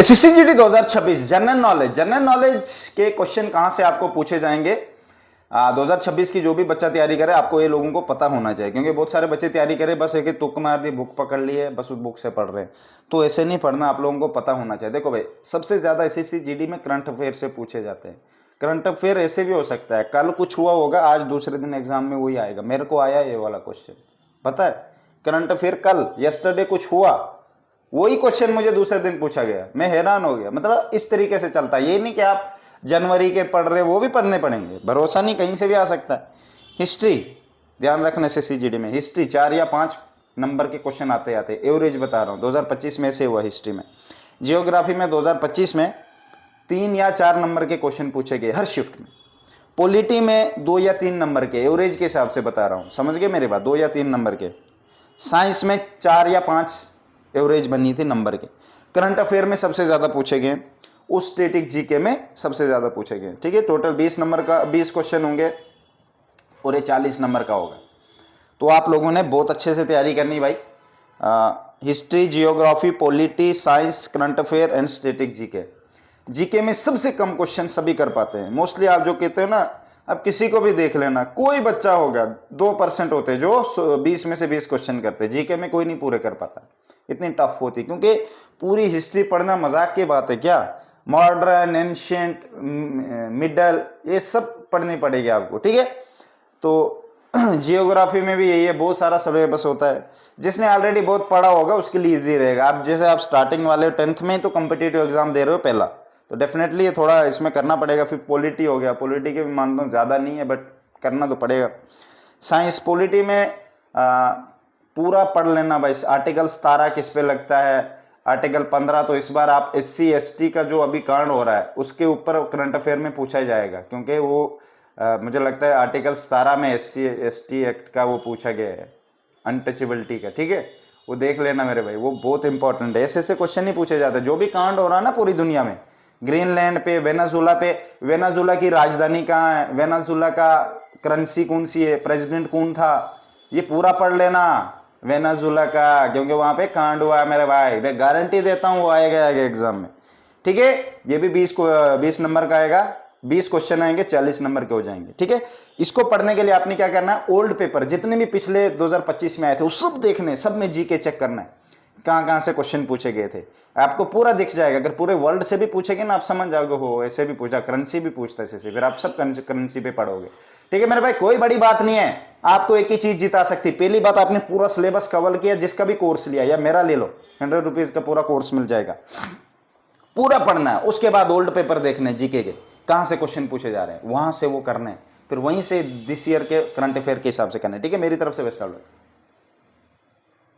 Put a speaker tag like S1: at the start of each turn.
S1: SSC 2026 general knowledge के question कहां से आपको पूछे जाएंगे। 2026 की जो भी बच्चा तैयारी करे आपको ये लोगों को पता होना चाहिए, क्योंकि बहुत सारे बच्चे तैयारी करे बस एक तुक मार दी, बुक पकड़ ली है, बस उस बुक से पढ़ रहे हैं। तो ऐसे नहीं पढ़ना, आप लोगों को पता होना चाहिए। देखो भाई, सबसे ज्यादा एसएससी जीडी में करंट अफेयर से पूछे जाते हैं। करंट अफेयर ऐसे भी हो सकता है कल कुछ हुआ होगा, आज दूसरे दिन एग्जाम में वही आएगा। मेरे को आया ये वाला क्वेश्चन, पता है, करंट अफेयर कल यस्टरडे कुछ हुआ, वही क्वेश्चन मुझे दूसरे दिन पूछा गया, मैं हैरान हो गया। मतलब इस तरीके से चलता है, ये नहीं कि आप जनवरी के पढ़ रहे, वो भी पढ़ने पड़ेंगे, भरोसा नहीं, कहीं से भी आ सकता है। हिस्ट्री ध्यान रखना, एसएससी जीडी में हिस्ट्री 4 या 5 नंबर के क्वेश्चन आते आते, एवरेज बता रहा हूँ। 2025 में से हुआ हिस्ट्री में। जियोग्राफी में 2025 में 3 या 4 नंबर के क्वेश्चन पूछे गए हर शिफ्ट में। पॉलिटी में 2 या 3 नंबर के, एवरेज के हिसाब से बता रहा हूँ, समझ गए मेरी बात, 2 या 3 नंबर के। साइंस में 4 या 5 एवरेज बनी थी नंबर के। करंट अफेयर में सबसे ज़्यादा पूछे गए, उस स्टैटिक जीके में सबसे ज़्यादा पूछे गए। ठीक है, टोटल 20 नंबर का 20 क्वेश्चन होंगे और ये 40 नंबर का होगा। तो आप लोगों ने बहुत अच्छे से तैयारी करनी भाई। History, geography, polity, science, current affair and static GK. GK में सबसे कम क्वेश्चन सभी कर पाते हैं मोस्टली। आप जो कहते हो ना, अब किसी को भी देख लेना, कोई बच्चा होगा 2% होते जो 20 में से 20 क्वेश्चन करते, जीके में कोई नहीं पूरे कर पाता, इतनी टफ होती। क्योंकि पूरी हिस्ट्री पढ़ना मजाक की बात है क्या, मॉडर्न, एंशिएंट, मिडल, ये सब पढ़नी पड़ेगी आपको। ठीक है, तो जियोग्राफी में भी यही है, बहुत सारा सिलेबस होता है। जिसने ऑलरेडी बहुत पढ़ा होगा उसके लिए इजी रहेगा। आप जैसे आप स्टार्टिंग वाले 10th में तो कॉम्पिटिटिव एग्जाम दे रहे हो पहला, तो डेफिनेटली ये थोड़ा इसमें करना पड़ेगा। फिर पॉलिटी हो गया, पॉलिटी के भी मानता हूँ ज़्यादा नहीं है बट करना तो पड़ेगा। साइंस, पॉलिटी में पूरा पढ़ लेना भाई। आर्टिकल 17 किस पे लगता है, आर्टिकल 15 तो इस बार आप SC ST का जो अभी कांड हो रहा है उसके ऊपर करंट अफेयर में पूछा जाएगा, क्योंकि वो मुझे लगता है आर्टिकल 17 में SC ST एक्ट का वो पूछा गया है, अनटचेबिलिटी का। ठीक है, वो देख लेना मेरे भाई, वो बहुत इंपॉर्टेंट है। ऐसे ऐसे क्वेश्चन नहीं पूछे जाते। जो भी कांड हो रहा है ना पूरी दुनिया में, ग्रीनलैंड पे, वेनेजुला पे, वेनेजुला की राजधानी कहाँ है, वेनेजुला का करेंसी कौन सी है, प्रेसिडेंट कौन था, ये पूरा पढ़ लेना वेनेजुला का, क्योंकि वहां पे कांड हुआ है मेरे भाई। मैं गारंटी देता हूँ वो आएगा एग्जाम में। ठीक है, ये भी 20 नंबर का आएगा, 20 क्वेश्चन आएंगे, 40 नंबर के हो जाएंगे। ठीक है, इसको पढ़ने के लिए आपने क्या करना है, ओल्ड पेपर जितने भी पिछले 2025 में आए थे वो सब देखने, सब में जीके चेक करना है, कहाँ कहाँ से क्वेश्चन पूछे गए थे, आपको पूरा दिख जाएगा। अगर पूरे वर्ल्ड से भी पूछेंगे ना, आप समझ जाओगे हो ऐसे भी पूछा, करेंसी भी पूछता है ऐसे, फिर आप सब करेंसी पे पढ़ोगे। ठीक है मेरे भाई, कोई बड़ी बात नहीं है, आपको एक ही चीज जिता सकती। पहली बात, आपने पूरा सिलेबस कवर किया, जिसका भी कोर्स लिया, या मेरा ले लो, 100 रुपीज का पूरा कोर्स मिल जाएगा, पूरा पढ़ना है। उसके बाद ओल्ड पेपर देखने जीके के, कहां से क्वेश्चन पूछे जा रहे हैं, वहां से वो करने, फिर वहीं से दिस ईयर के करंट अफेयर के हिसाब से करना है। ठीक है, मेरी तरफ से बेस्ट ऑफ लक।